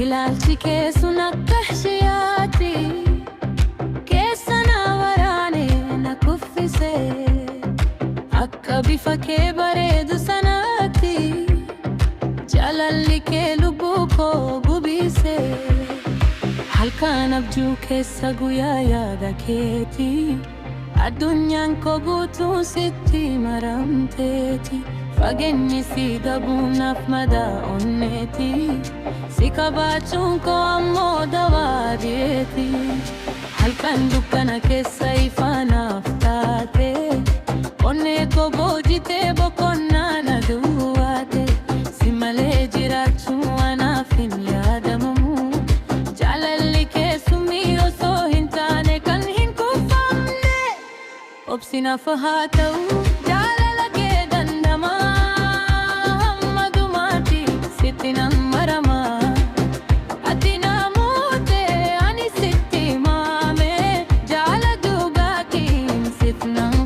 ilaalchi kee sun akka hashiyaati keessa na waraane na kuffise akka bifa kee bareedu sanaatti jaalalli kee lubbuu koo gubise halkan abjuu keessa guyyaa yaada keeti addunyaan koo guutuun sitti maramteeti fageenyi si dhabuunaaf madaa onneeti si qabaachuun koo ammoo dawaa dheeti halkan dukkana keessa ifaanaaf taate onnee koo boojitee boqonnaa na duwwaate si malee jiraachuun anaaf hin yaadamamu jaalalli kee sumii osoo hin taane kan hin kuufamne obsi naaf haa ta'u jaalala kee dandamaa hamma dhumaatti sitti nan maramaa ati naa muutee ani sitti maame jaala dhugaatiin siif nan